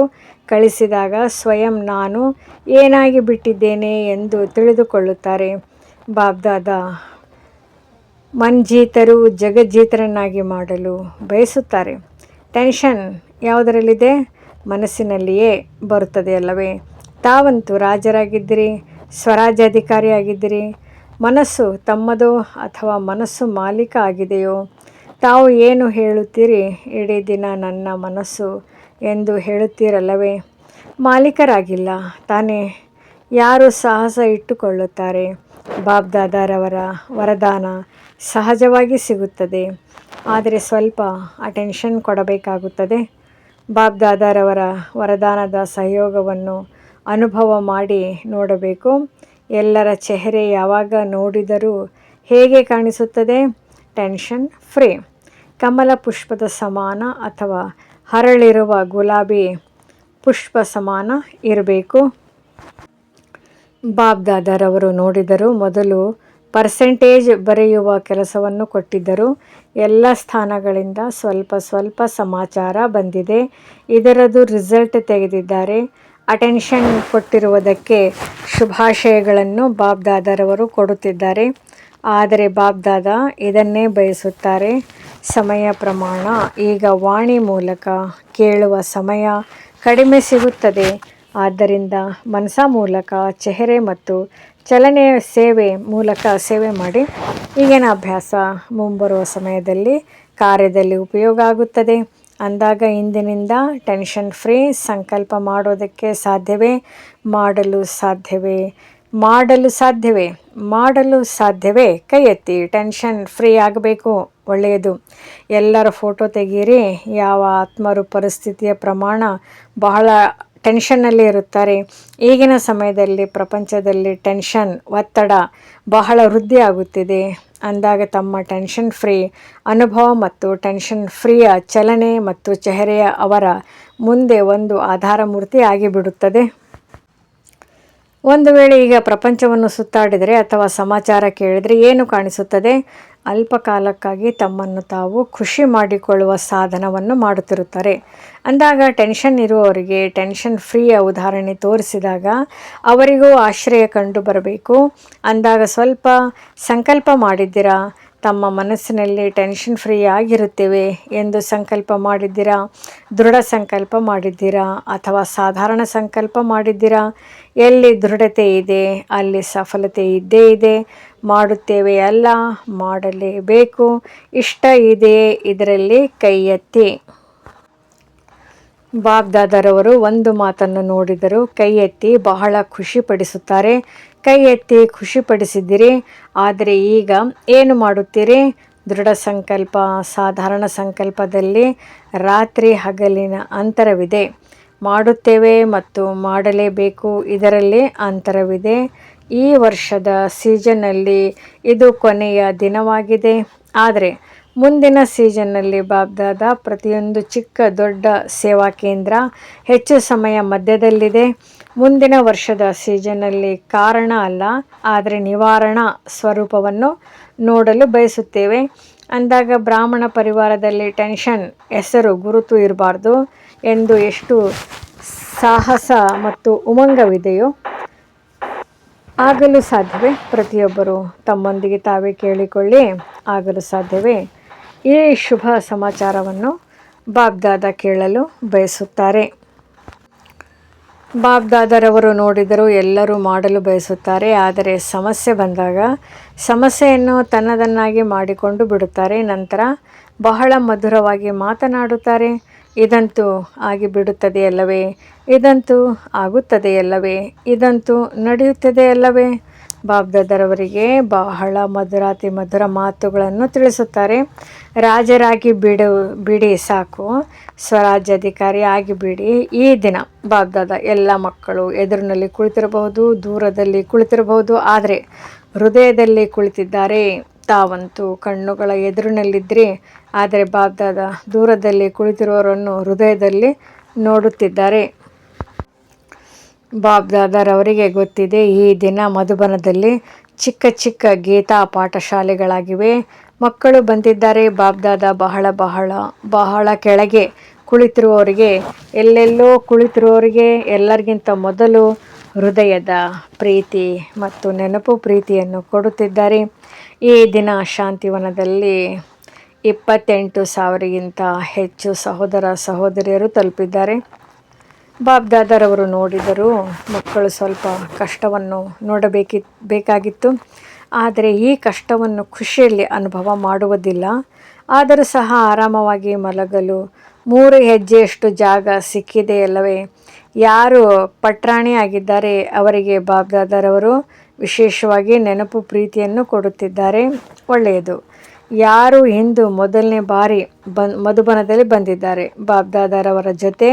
ಕಳಿಸಿದಾಗ ಸ್ವಯಂ ನಾನು ಏನಾಗಿ ಬಿಟ್ಟಿದ್ದೇನೆ ಎಂದು ತಿಳಿದುಕೊಳ್ಳುತ್ತಾರೆ. ಬಾಬ್ದಾದ ಮನ್ಜೀತರು ಜಗಜ್ಜೀತರನ್ನಾಗಿ ಮಾಡಲು ಬಯಸುತ್ತಾರೆ. ಟೆನ್ಷನ್ ಯಾವುದರಲ್ಲಿದೆ? ಮನಸ್ಸಿನಲ್ಲಿಯೇ ಬರುತ್ತದೆಯಲ್ಲವೇ? ತಾವಂತೂ ರಾಜರಾಗಿದ್ದೀರಿ, ಸ್ವರಾಜ್ಯಾಧಿಕಾರಿಯಾಗಿದ್ದೀರಿ. ಮನಸ್ಸು ತಮ್ಮದೋ ಅಥವಾ ಮನಸ್ಸು ಮಾಲೀಕ ಆಗಿದೆಯೋ? ತಾವು ಏನು ಹೇಳುತ್ತೀರಿ? ಇಡೀ ದಿನ ನನ್ನ ಮನಸ್ಸು ಎಂದು ಹೇಳುತ್ತೀರಲ್ಲವೇ? ಮಾಲೀಕರಾಗಿಲ್ಲ ತಾನೇ? ಯಾರು ಸಾಹಸ ಇಟ್ಟುಕೊಳ್ಳುತ್ತಾರೆ? ಬಾಬ್ದಾದರವರ ವರದಾನ ಸಹಜವಾಗಿ ಸಿಗುತ್ತದೆ. ಆದರೆ ಸ್ವಲ್ಪ ಅಟೆನ್ಷನ್ ಕೊಡಬೇಕಾಗುತ್ತದೆ. ಬಾಬ್ದಾದರವರ ವರದಾನದ ಸಹಯೋಗವನ್ನು ಅನುಭವ ಮಾಡಿ ನೋಡಬೇಕು. ಎಲ್ಲರ ಚೆಹರೆ ಯಾವಾಗ ನೋಡಿದರೂ ಹೇಗೆ ಕಾಣಿಸುತ್ತದೆ? Tension free. ಕಮಲ ಪುಷ್ಪದ ಸಮಾನ ಅಥವಾ ಹರಳಿರುವ ಗುಲಾಬಿ ಪುಷ್ಪ ಸಮಾನ ಇರಬೇಕು. ಬಾಬ್ದಾದರವರು ನೋಡಿದರು. ಮೊದಲು ಪರ್ಸೆಂಟೇಜ್ ಬರೆಯುವ ಕೆಲಸವನ್ನು ಕೊಟ್ಟಿದ್ದರು. ಎಲ್ಲ ಸ್ಥಾನಗಳಿಂದ ಸ್ವಲ್ಪ ಸ್ವಲ್ಪ ಸಮಾಚಾರ ಬಂದಿದೆ. ಇದರದ್ದು ರಿಸಲ್ಟ್ ತೆಗೆದಿದ್ದಾರೆ. ಅಟೆನ್ಷನ್ ಕೊಟ್ಟಿರುವುದಕ್ಕೆ ಶುಭಾಶಯಗಳನ್ನು ಬಾಬ್ದಾದರವರು ಕೊಡುತ್ತಿದ್ದಾರೆ. ಆದರೆ ಬಾಬ್ದಾದ ಇದನ್ನೇ ಬಯಸುತ್ತಾರೆ. ಸಮಯ ಪ್ರಮಾಣ ಈಗ ವಾಣಿ ಮೂಲಕ ಕೇಳುವ ಸಮಯ ಕಡಿಮೆ ಸಿಗುತ್ತದೆ. ಆದ್ದರಿಂದ ಮನಸ ಮೂಲಕ ಚೆಹರೆ ಮತ್ತು ಚಲನೆಯ ಸೇವೆ ಮೂಲಕ ಸೇವೆ ಮಾಡಿ. ಈಗಿನ ಅಭ್ಯಾಸ ಮುಂಬರುವ ಸಮಯದಲ್ಲಿ ಕಾರ್ಯದಲ್ಲಿ ಉಪಯೋಗ ಆಗುತ್ತದೆ. ಅಂದಾಗ ಇಂದಿನಿಂದ ಟೆನ್ಷನ್ ಫ್ರೀ ಸಂಕಲ್ಪ ಮಾಡೋದಕ್ಕೆ ಸಾಧ್ಯವೇ? ಮಾಡಲು ಸಾಧ್ಯವೇ? ಮಾಡಲು ಸಾಧ್ಯವೇ? ಮಾಡಲು ಸಾಧ್ಯವೇ? ಕೈ ಎತ್ತಿ. ಟೆನ್ಷನ್ ಫ್ರೀ ಆಗಬೇಕು. ಒಳ್ಳೆಯದು. ಎಲ್ಲರ ಫೋಟೋ ತೆಗೀರಿ. ಯಾವ ಆತ್ಮರು ಪರಿಸ್ಥಿತಿಯ ಪ್ರಮಾಣ ಬಹಳ ಟೆನ್ಷನ್ನಲ್ಲಿ ಇರುತ್ತಾರೆ. ಈಗಿನ ಸಮಯದಲ್ಲಿ ಪ್ರಪಂಚದಲ್ಲಿ ಟೆನ್ಷನ್ ಒತ್ತಡ ಬಹಳ ವೃದ್ಧಿ ಆಗುತ್ತಿದೆ. ಅಂದಾಗ ತಮ್ಮ ಟೆನ್ಷನ್ ಫ್ರೀ ಅನುಭವ ಮತ್ತು ಟೆನ್ಷನ್ ಫ್ರೀಯ ಚಲನೆ ಮತ್ತು ಚೆಹರೆಯ ಅವರ ಮುಂದೆ ಒಂದು ಆಧಾರ ಮೂರ್ತಿ ಆಗಿಬಿಡುತ್ತದೆ. ಒಂದು ವೇಳೆ ಈಗ ಪ್ರಪಂಚವನ್ನು ಸುತ್ತಾಡಿದರೆ ಅಥವಾ ಸಮಾಚಾರ ಕೇಳಿದರೆ ಏನು ಕಾಣಿಸುತ್ತದೆ? ಅಲ್ಪ ಕಾಲಕ್ಕಾಗಿ ತಮ್ಮನ್ನು ತಾವು ಖುಷಿ ಮಾಡಿಕೊಳ್ಳುವ ಸಾಧನವನ್ನು ಮಾಡುತ್ತಿರುತ್ತಾರೆ. ಅಂದಾಗ ಟೆನ್ಷನ್ ಇರುವವರಿಗೆ ಟೆನ್ಷನ್ ಫ್ರೀಯ ಉದಾಹರಣೆ ತೋರಿಸಿದಾಗ ಅವರಿಗೂ ಆಶ್ರಯ ಕಂಡು ಬರಬೇಕು. ಅಂದಾಗ ಸ್ವಲ್ಪ ಸಂಕಲ್ಪ ಮಾಡಿದ್ದೀರಾ? ತಮ್ಮ ಮನಸ್ಸಿನಲ್ಲಿ ಟೆನ್ಷನ್ ಫ್ರೀ ಆಗಿರುತ್ತೇವೆ ಎಂದು ಸಂಕಲ್ಪ ಮಾಡಿದ್ದೀರಾ? ದೃಢ ಸಂಕಲ್ಪ ಮಾಡಿದ್ದೀರಾ ಅಥವಾ ಸಾಧಾರಣ ಸಂಕಲ್ಪ ಮಾಡಿದ್ದೀರಾ? ಎಲ್ಲಿ ದೃಢತೆ ಇದೆ ಅಲ್ಲಿ ಸಫಲತೆ ಇದ್ದೇ ಇದೆ. ಮಾಡುತ್ತೇವೆ ಅಲ್ಲ, ಮಾಡಲೇಬೇಕು. ಇಷ್ಟ ಇದೆಯೇ ಇದರಲ್ಲಿ? ಕೈ ಎತ್ತಿ. ಬಾಬ್ದಾದರವರು ಒಂದು ಮಾತನ್ನು ನೋಡಿದರು. ಕೈ ಎತ್ತಿ ಬಹಳ ಖುಷಿಪಡಿಸುತ್ತಾರೆ. ಕೈ ಎತ್ತಿ ಖುಷಿಪಡಿಸಿದ್ದೀರಿ. ಆದರೆ ಈಗ ಏನು ಮಾಡುತ್ತೀರಿ? ದೃಢ ಸಂಕಲ್ಪ ಸಾಧಾರಣ ಸಂಕಲ್ಪದಲ್ಲಿ ರಾತ್ರಿ ಹಗಲಿನ ಅಂತರವಿದೆ. ಮಾಡುತ್ತೇವೆ ಮತ್ತು ಮಾಡಲೇಬೇಕು ಇದರಲ್ಲಿ ಅಂತರವಿದೆ. ಈ ವರ್ಷದ ಸೀಸನ್ನಲ್ಲಿ ಇದು ಕೊನೆಯ ದಿನವಾಗಿದೆ. ಆದರೆ ಮುಂದಿನ ಸೀಸನ್ನಲ್ಲಿ ಬಾಬ್ದಾದ ಪ್ರತಿಯೊಂದು ಚಿಕ್ಕ ದೊಡ್ಡ ಸೇವಾ ಕೇಂದ್ರ ಹೆಚ್ಚು ಸಮಯ ಮಧ್ಯದಲ್ಲಿದೆ. ಮುಂದಿನ ವರ್ಷದ ಸೀಸನ್ನಲ್ಲಿ ಕಾರಣ ಅಲ್ಲ ಆದರೆ ನಿವಾರಣಾ ಸ್ವರೂಪವನ್ನು ನೋಡಲು ಬಯಸುತ್ತೇವೆ. ಅಂದಾಗ ಬ್ರಾಹ್ಮಣ ಪರಿವಾರದಲ್ಲಿ ಟೆನ್ಷನ್ ಹೆಸರು ಗುರುತು ಇರಬಾರ್ದು ಎಂದು ಎಷ್ಟು ಸಾಹಸ ಮತ್ತು ಉಮಂಗವಿದೆಯೋ ಆಗಲು ಸಾಧ್ಯವೇ? ಪ್ರತಿಯೊಬ್ಬರು ತಮ್ಮೊಂದಿಗೆ ತಾವೇ ಕೇಳಿಕೊಳ್ಳಿ. ಆಗಲು ಸಾಧ್ಯವೇ? ಈ ಶುಭ ಸಮಾಚಾರವನ್ನು ಬಾಬ್ದಾದ ಕೇಳಲು ಬಯಸುತ್ತಾರೆ. ಬಾಬ್ದಾದರವರು ನೋಡಿದರು. ಎಲ್ಲರೂ ಮಾಡಲು ಬಯಸುತ್ತಾರೆ. ಆದರೆ ಸಮಸ್ಯೆ ಬಂದಾಗ ಸಮಸ್ಯೆಯನ್ನು ತನ್ನದನ್ನಾಗಿ ಮಾಡಿಕೊಂಡು ಬಿಡುತ್ತಾರೆ. ನಂತರ ಬಹಳ ಮಧುರವಾಗಿ ಮಾತನಾಡುತ್ತಾರೆ. ಇದಂತೂ ಆಗಿಬಿಡುತ್ತದೆಯಲ್ಲವೇ? ಇದಂತೂ ಆಗುತ್ತದೆಯಲ್ಲವೇ? ಇದಂತೂ ನಡೆಯುತ್ತದೆಯಲ್ಲವೇ? ಬಾಬ್ದಾದರವರಿಗೆ ಬಹಳ ಮಧುರಾತಿ ಮಧುರ ಮಾತುಗಳನ್ನು ತಿಳಿಸುತ್ತಾರೆ. ರಾಜರಾಗಿ ಬಿಡಿ ಸಾಕು, ಸ್ವರಾಜ್ಯಾಧಿಕಾರಿ ಆಗಿಬಿಡಿ. ಈ ದಿನ ಬಾಬ್ದಾದ ಎಲ್ಲ ಮಕ್ಕಳು ಎದುರಿನಲ್ಲಿ ಕುಳಿತಿರಬಹುದು, ದೂರದಲ್ಲಿ ಕುಳಿತಿರಬಹುದು, ಆದರೆ ಹೃದಯದಲ್ಲಿ ಕುಳಿತಿದ್ದಾರೆ. ತಾವಂತೂ ಕಣ್ಣುಗಳ ಎದುರಿನಲ್ಲಿದ್ದರೆ ಆದರೆ ಬಾಬ್ದಾದ ದೂರದಲ್ಲಿ ಕುಳಿತಿರುವವರನ್ನು ಹೃದಯದಲ್ಲಿ ನೋಡುತ್ತಿದ್ದಾರೆ. ಬಾಬ್ದಾದರವರಿಗೆ ಗೊತ್ತಿದೆ ಈ ದಿನ ಮಧುಬನದಲ್ಲಿ ಚಿಕ್ಕ ಚಿಕ್ಕ ಗೀತಾ ಪಾಠಶಾಲೆಗಳಾಗಿವೆ. ಮಕ್ಕಳು ಬಂದಿದ್ದಾರೆ. ಬಾಬ್ದಾದ ಬಹಳ ಬಹಳ ಬಹಳ ಕೆಳಗೆ ಕುಳಿತಿರುವವರಿಗೆ, ಎಲ್ಲೆಲ್ಲೋ ಕುಳಿತಿರುವವರಿಗೆ ಎಲ್ಲರಿಗಿಂತ ಮೊದಲು ಹೃದಯದ ಪ್ರೀತಿ ಮತ್ತು ನೆನಪು ಪ್ರೀತಿಯನ್ನು ಕೊಡುತ್ತಿದ್ದಾರೆ. ಈ ದಿನ ಶಾಂತಿವನದಲ್ಲಿ 28,000ಗಿಂತ ಹೆಚ್ಚು ಸಹೋದರ ಸಹೋದರಿಯರು ತಲುಪಿದ್ದಾರೆ. ಬಾಬ್ದಾದರವರು ನೋಡಿದರು. ಮಕ್ಕಳು ಸ್ವಲ್ಪ ಕಷ್ಟವನ್ನು ಬೇಕಾಗಿತ್ತು. ಆದರೆ ಈ ಕಷ್ಟವನ್ನು ಖುಷಿಯಲ್ಲಿ ಅನುಭವ ಮಾಡುವುದಿಲ್ಲ. ಆದರೂ ಸಹ ಆರಾಮವಾಗಿ ಮಲಗಲು 3 ಹೆಜ್ಜೆಯಷ್ಟು ಜಾಗ ಸಿಕ್ಕಿದೆಯಲ್ಲವೇ? ಯಾರು ಪಟ್ರಾಣಿ ಆಗಿದ್ದಾರೆ ಅವರಿಗೆ ಬಾಬ್ದಾದರವರು ವಿಶೇಷವಾಗಿ ನೆನಪು ಪ್ರೀತಿಯನ್ನು ಕೊಡುತ್ತಿದ್ದಾರೆ. ಒಳ್ಳೆಯದು. ಯಾರು ಇಂದು ಮೊದಲನೇ ಬಾರಿ ಮಧುಬನದಲ್ಲಿ ಬಂದಿದ್ದಾರೆ, ಬಾಬ್ದಾದರವರ ಜೊತೆ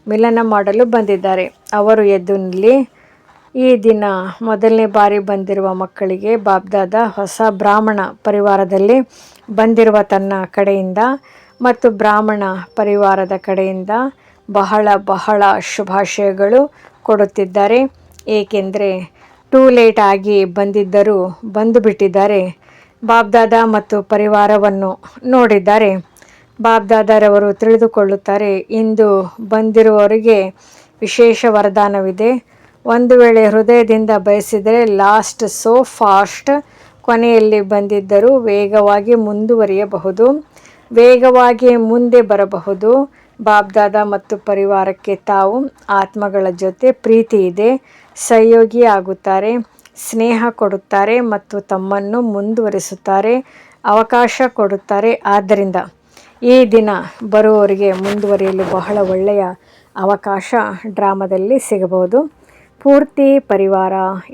ಮಿಲನ ಮಾಡಲು ಬಂದಿದ್ದಾರೆ, ಅವರು ಎದ್ದು ನಿಲ್ಲಿ. ಈ ದಿನ ಮೊದಲನೇ ಬಾರಿ ಬಂದಿರುವ ಮಕ್ಕಳಿಗೆ ಬಾಬ್ದಾದ ಹೊಸ ಬ್ರಾಹ್ಮಣ ಪರಿವಾರದಲ್ಲಿ ಬಂದಿರುವ ತನ್ನ ಕಡೆಯಿಂದ ಮತ್ತು ಬ್ರಾಹ್ಮಣ ಪರಿವಾರದ ಕಡೆಯಿಂದ ಬಹಳ ಬಹಳ ಶುಭಾಶಯಗಳು ಕೊಡುತ್ತಿದ್ದಾರೆ. ಏಕೆಂದರೆ ಟೂ ಲೇಟ್ ಆಗಿ ಬಂದಿದ್ದರೂ ಬಂದು ಬಿಟ್ಟಿದ್ದಾರೆ. ಬಾಬ್ದಾದ ಮತ್ತು ಪರಿವಾರವನ್ನು ನೋಡಿದ್ದಾರೆ. ಬಾಬ್ದಾದರವರು ತಿಳಿದುಕೊಳ್ಳುತ್ತಾರೆ, ಇಂದು ಬಂದಿರುವವರಿಗೆ ವಿಶೇಷ ವರದಾನವಿದೆ. ಒಂದು ವೇಳೆ ಹೃದಯದಿಂದ ಬಯಸಿದರೆ ಲಾಸ್ಟ್ ಸೋ ಫಾಸ್ಟ್, ಕೊನೆಯಲ್ಲಿ ಬಂದಿದ್ದರೂ ವೇಗವಾಗಿ ಮುಂದುವರಿಯಬಹುದು, ವೇಗವಾಗಿ ಮುಂದೆ ಬರಬಹುದು. ಬಾಬ್ದಾದ ಮತ್ತು ಪರಿವಾರಕ್ಕೆ ತಾವು ಆತ್ಮಗಳ ಜೊತೆ ಪ್ರೀತಿ ಇದೆ, ಸಹಯೋಗಿ ಆಗುತ್ತಾರೆ, ಸ್ನೇಹ ಕೊಡುತ್ತಾರೆ ಮತ್ತು ತಮ್ಮನ್ನು ಮುಂದುವರಿಸುತ್ತಾರೆ, ಅವಕಾಶ ಕೊಡುತ್ತಾರೆ. ಆದ್ದರಿಂದ ಈ ದಿನ ಬರುವವರಿಗೆ ಮುಂದುವರಿಯಲು ಬಹಳ ಒಳ್ಳೆಯ ಅವಕಾಶ ಡ್ರಾಮಾದಲ್ಲಿ ಸಿಗಬಹುದು. ಪೂರ್ತಿ ಪರಿವಾರ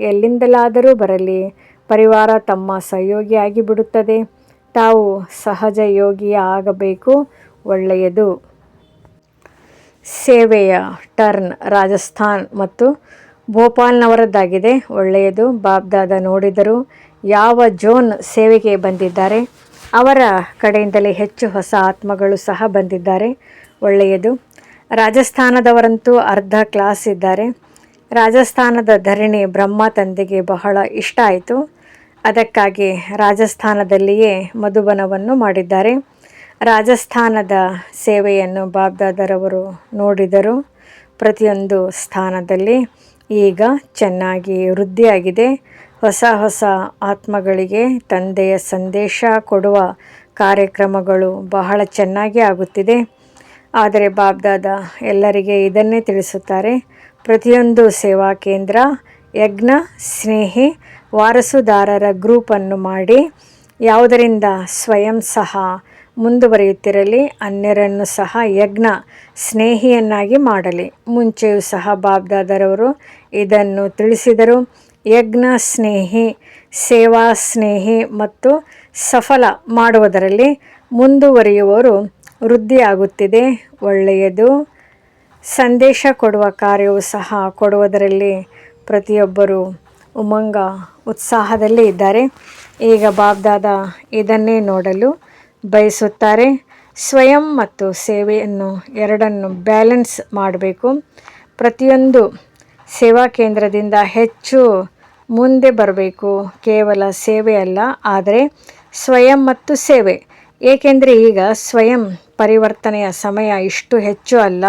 ಎಲ್ಲಿಂದಲಾದರೂ ಬರಲಿ, ಪರಿವಾರ ತಮ್ಮ ಸಹಯೋಗಿಯಾಗಿ ಬಿಡುತ್ತದೆ. ತಾವು ಸಹಜ ಯೋಗಿಯ ಆಗಬೇಕು, ಒಳ್ಳೆಯದು. ಸೇವೆಯ ಟರ್ನ್ ರಾಜಸ್ಥಾನ್ ಮತ್ತು ಭೋಪಾಲ್ನವರದ್ದಾಗಿದೆ, ಒಳ್ಳೆಯದು. ಬಾಬ್ದಾದ ನೋಡಿದರು ಯಾವ ಜೋನ್ ಸೇವೆಗೆ ಬಂದಿದ್ದಾರೆ, ಅವರ ಕಡೆಯಿಂದಲೇ ಹೆಚ್ಚು ಹೊಸ ಆತ್ಮಗಳು ಸಹ ಬಂದಿದ್ದಾರೆ, ಒಳ್ಳೆಯದು. ರಾಜಸ್ಥಾನದವರಂತೂ ಅರ್ಧ ಕ್ಲಾಸ್ ಇದ್ದಾರೆ. ರಾಜಸ್ಥಾನದ ಧರಣಿ ಬ್ರಹ್ಮ ತಂದೆಗೆ ಬಹಳ ಇಷ್ಟ ಆಯಿತು. ಅದಕ್ಕಾಗಿ ರಾಜಸ್ಥಾನದಲ್ಲಿಯೇ ಮಧುಬನವನ್ನು ಮಾಡಿದ್ದಾರೆ. ರಾಜಸ್ಥಾನದ ಸೇವೆಯನ್ನು ಬಾಬ್ದಾದರವರು ನೋಡಿದರು. ಪ್ರತಿಯೊಂದು ಸ್ಥಾನದಲ್ಲಿ ಈಗ ಚೆನ್ನಾಗಿ ವೃದ್ಧಿಯಾಗಿದೆ. ಹೊಸ ಹೊಸ ಆತ್ಮಗಳಿಗೆ ತಂದೆಯ ಸಂದೇಶ ಕೊಡುವ ಕಾರ್ಯಕ್ರಮಗಳು ಬಹಳ ಚೆನ್ನಾಗಿ ಆಗುತ್ತಿದೆ. ಆದರೆ ಬಾಬ್ದಾದ ಎಲ್ಲರಿಗೆ ಇದನ್ನೇ ತಿಳಿಸುತ್ತಾರೆ, ಪ್ರತಿಯೊಂದು ಸೇವಾ ಕೇಂದ್ರ ಯಜ್ಞ ಸ್ನೇಹಿ ವಾರಸುದಾರರ ಗ್ರೂಪನ್ನು ಮಾಡಿ, ಯಾವುದರಿಂದ ಸ್ವಯಂ ಸಹ ಮುಂದುವರಿಯುತ್ತಿರಲಿ, ಅನ್ಯರನ್ನು ಸಹ ಯಜ್ಞ ಸ್ನೇಹಿಯನ್ನಾಗಿ ಮಾಡಲಿ. ಮುಂಚೆಯೂ ಸಹ ಬಾಬ್ದಾದರವರು ಇದನ್ನು ತಿಳಿಸಿದರು. ಯಜ್ಞ ಸ್ನೇಹಿ, ಸೇವಾ ಸ್ನೇಹಿ ಮತ್ತು ಸಫಲ ಮಾಡುವುದರಲ್ಲಿ ಮುಂದುವರಿಯುವವರು ವೃದ್ಧಿಯಾಗುತ್ತಿದೆ, ಒಳ್ಳೆಯದು. ಸಂದೇಶ ಕೊಡುವ ಕಾರ್ಯವು ಸಹ ಕೊಡುವುದರಲ್ಲಿ ಪ್ರತಿಯೊಬ್ಬರು ಉಮಂಗ ಉತ್ಸಾಹದಲ್ಲಿ ಇದ್ದಾರೆ. ಈಗ ಬಾಬ್ದಾದ ಇದನ್ನೇ ನೋಡಲು ಬಯಸುತ್ತಾರೆ. ಸ್ವಯಂ ಮತ್ತು ಸೇವೆಯನ್ನು ಎರಡನ್ನು ಬ್ಯಾಲೆನ್ಸ್ ಮಾಡಬೇಕು. ಪ್ರತಿಯೊಂದು ಸೇವಾ ಕೇಂದ್ರದಿಂದ ಹೆಚ್ಚು ಮುಂದೆ ಬರಬೇಕು. ಕೇವಲ ಸೇವೆ ಅಲ್ಲ, ಆದರೆ ಸ್ವಯಂ ಮತ್ತು ಸೇವೆ. ಏಕೆಂದರೆ ಈಗ ಸ್ವಯಂ ಪರಿವರ್ತನೆಯ ಸಮಯ ಇಷ್ಟು ಹೆಚ್ಚು ಅಲ್ಲ.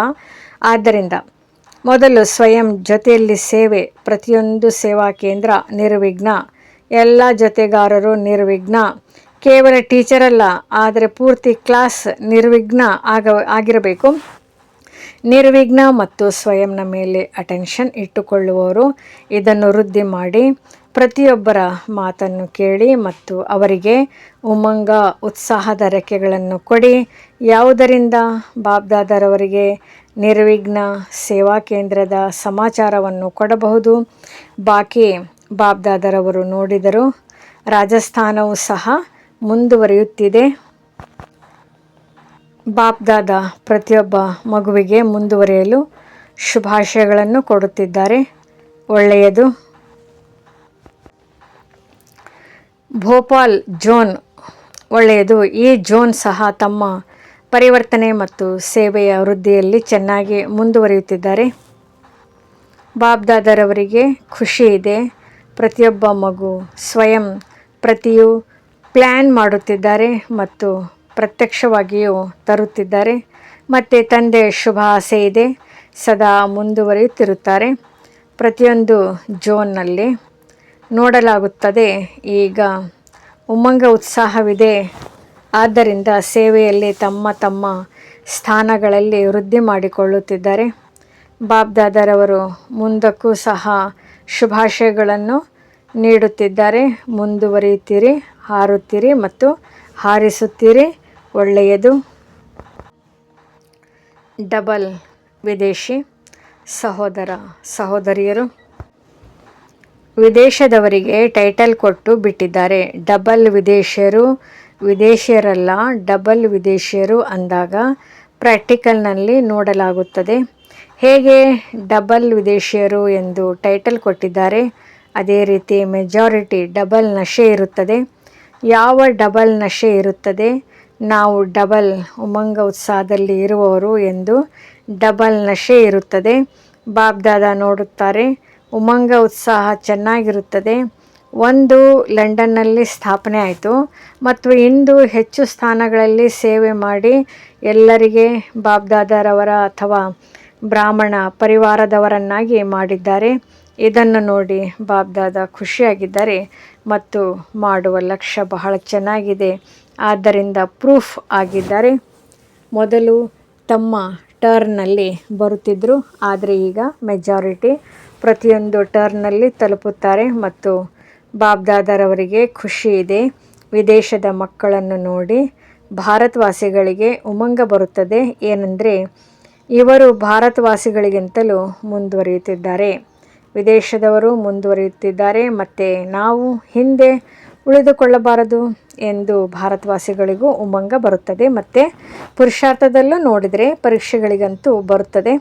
ಆದ್ದರಿಂದ ಮೊದಲು ಸ್ವಯಂ ಜೊತೆಯಲ್ಲಿ ಸೇವೆ. ಪ್ರತಿಯೊಂದು ಸೇವಾ ಕೇಂದ್ರ ನಿರ್ವಿಘ್ನ, ಎಲ್ಲ ಜೊತೆಗಾರರು ನಿರ್ವಿಘ್ನ. ಕೇವಲ ಟೀಚರ್ ಅಲ್ಲ, ಆದರೆ ಪೂರ್ತಿ ಕ್ಲಾಸ್ ನಿರ್ವಿಘ್ನ ಆಗಿರಬೇಕು. ನಿರ್ವಿಘ್ನ ಮತ್ತು ಸ್ವಯಂನ ಮೇಲೆ ಅಟೆನ್ಷನ್ ಇಟ್ಟುಕೊಳ್ಳುವವರು ಇದನ್ನು ವೃದ್ಧಿ ಮಾಡಿ. ಪ್ರತಿಯೊಬ್ಬರ ಮಾತನ್ನು ಕೇಳಿ ಮತ್ತು ಅವರಿಗೆ ಉಮಂಗ ಉತ್ಸಾಹದ ರೆಕ್ಕೆಗಳನ್ನು ಕೊಡಿ. ಯಾವುದರಿಂದ ಬಾಬ್ದಾದರವರಿಗೆ ನಿರ್ವಿಘ್ನ ಸೇವಾ ಕೇಂದ್ರದ ಸಮಾಚಾರವನ್ನು ಕೊಡಬಹುದು. ಬಾಕಿ ಬಾಬ್ದಾದರವರು ನೋಡಿದರು, ರಾಜಸ್ಥಾನವು ಸಹ ಮುಂದುವರಿಯುತ್ತಿದೆ. ಬಾಬ್ದಾದ ಪ್ರತಿಯೊಬ್ಬ ಮಗುವಿಗೆ ಮುಂದುವರಿಯಲು ಶುಭಾಶಯಗಳನ್ನು ಕೊಡುತ್ತಿದ್ದಾರೆ, ಒಳ್ಳೆಯದು. ಭೋಪಾಲ್ ಜೋನ್, ಒಳ್ಳೆಯದು. ಈ ಜೋನ್ ಸಹ ತಮ್ಮ ಪರಿವರ್ತನೆ ಮತ್ತು ಸೇವೆಯ ವೃದ್ಧಿಯಲ್ಲಿ ಚೆನ್ನಾಗಿ ಮುಂದುವರಿಯುತ್ತಿದ್ದಾರೆ. ಬಾಬ್ದಾದರವರಿಗೆ ಖುಷಿ ಇದೆ. ಪ್ರತಿಯೊಬ್ಬ ಮಗು ಸ್ವಯಂ ಪ್ರತಿಯೂ ಪ್ಲ್ಯಾನ್ ಮಾಡುತ್ತಿದ್ದಾರೆ ಮತ್ತು ಪ್ರತ್ಯಕ್ಷವಾಗಿಯೂ ತರುತ್ತಿದ್ದಾರೆ. ಮತ್ತು ತಂದೆಯ ಶುಭ ಆಸೆ ಇದೆ, ಸದಾ ಮುಂದುವರಿಯುತ್ತಿರುತ್ತಾರೆ. ಪ್ರತಿಯೊಂದು ಜೋನ್ನಲ್ಲಿ ನೋಡಲಾಗುತ್ತದೆ. ಈಗ ಉಮಂಗ ಉತ್ಸಾಹವಿದೆ, ಆದ್ದರಿಂದ ಸೇವೆಯಲ್ಲಿ ತಮ್ಮ ತಮ್ಮ ಸ್ಥಾನಗಳಲ್ಲಿ ವೃದ್ಧಿ ಮಾಡಿಕೊಳ್ಳುತ್ತಿದ್ದಾರೆ. ಬಾಬ್ದಾದರವರು ಮುಂದಕ್ಕೂ ಸಹ ಶುಭಾಶಯಗಳನ್ನು ನೀಡುತ್ತಿದ್ದಾರೆ. ಮುಂದುವರಿಯುತ್ತೀರಿ, ಹಾರುತ್ತೀರಿ ಮತ್ತು ಹಾರಿಸುತ್ತೀರಿ, ಒಳ್ಳೆಯದು. ಡಬಲ್ ವಿದೇಶಿ ಸಹೋದರ ಸಹೋದರಿಯರು, ವಿದೇಶದವರಿಗೆ ಟೈಟಲ್ ಕೊಟ್ಟು ಬಿಟ್ಟಿದ್ದಾರೆ. ಡಬಲ್ ವಿದೇಶಿಯರು, ವಿದೇಶಿಯರಲ್ಲ, ಡಬಲ್ ವಿದೇಶಿಯರು ಅಂದಾಗ ಪ್ರಾಕ್ಟಿಕಲ್ನಲ್ಲಿ ನೋಡಲಾಗುತ್ತದೆ. ಹೇಗೆ ಡಬಲ್ ವಿದೇಶಿಯರು ಎಂದು ಟೈಟಲ್ ಕೊಟ್ಟಿದ್ದಾರೆ, ಅದೇ ರೀತಿ ಮೆಜಾರಿಟಿ ಡಬಲ್ ನಶೆ ಇರುತ್ತದೆ. ಯಾವ ಡಬಲ್ ನಶೆ ಇರುತ್ತದೆ? ನಾವು ಡಬಲ್ ಉಮಂಗ ಉತ್ಸಾಹದಲ್ಲಿ ಇರುವವರು ಎಂದು ಡಬಲ್ ನಶೆ ಇರುತ್ತದೆ. ಬಾಬ್ದಾದ ನೋಡುತ್ತಾರೆ, ಉಮಂಗ ಉತ್ಸಾಹ ಚೆನ್ನಾಗಿರುತ್ತದೆ. ಒಂದು ಲಂಡನ್ನಲ್ಲಿ ಸ್ಥಾಪನೆ ಆಯಿತು ಮತ್ತು ಇಂದು ಹೆಚ್ಚು ಸ್ಥಾನಗಳಲ್ಲಿ ಸೇವೆ ಮಾಡಿ ಎಲ್ಲರಿಗೆ ಬಾಬ್ದಾದರವರ ಅಥವಾ ಬ್ರಾಹ್ಮಣ ಪರಿವಾರದವರನ್ನಾಗಿ ಮಾಡಿದ್ದಾರೆ. ಇದನ್ನು ನೋಡಿ ಬಾಬ್ದಾದ ಖುಷಿಯಾಗಿದ್ದಾರೆ ಮತ್ತು ಮಾಡುವ ಲಕ್ಷ್ಯ ಬಹಳ ಚೆನ್ನಾಗಿದೆ, ಆದ್ದರಿಂದ ಪ್ರೂಫ್ ಆಗಿದ್ದಾರೆ. ಮೊದಲು ತಮ್ಮ ಟರ್ನಲ್ಲಿ ಬರುತ್ತಿದ್ದರು, ಆದರೆ ಈಗ ಮೆಜಾರಿಟಿ ಪ್ರತಿಯೊಂದು ಟರ್ನಲ್ಲಿ ತಲುಪುತ್ತಾರೆ ಮತ್ತು ಬಾಬ್ದಾದರವರಿಗೆ ಖುಷಿ ಇದೆ. ವಿದೇಶದ ಮಕ್ಕಳನ್ನು ನೋಡಿ ಭಾರತವಾಸಿಗಳಿಗೆ ಉಮಂಗ ಬರುತ್ತದೆ. ಏನೆಂದರೆ ಇವರು ಭಾರತವಾಸಿಗಳಿಗಿಂತಲೂ ಮುಂದುವರಿಯುತ್ತಿದ್ದಾರೆ, ವಿದೇಶದವರು ಮುಂದುವರಿಯುತ್ತಿದ್ದಾರೆ ಮತ್ತು ನಾವು ಹಿಂದೆ ಉಳಿದುಕೊಳ್ಳಬಾರದು ಎಂದು ಭಾರತವಾಸಿಗಳಿಗೂ ಉಮಂಗ ಬರುತ್ತದೆ. ಮತ್ತು ಪುರುಷಾರ್ಥದಲ್ಲೂ ನೋಡಿದರೆ ಪರೀಕ್ಷೆಗಳಿಗಂತೂ ಬರುತ್ತದೆ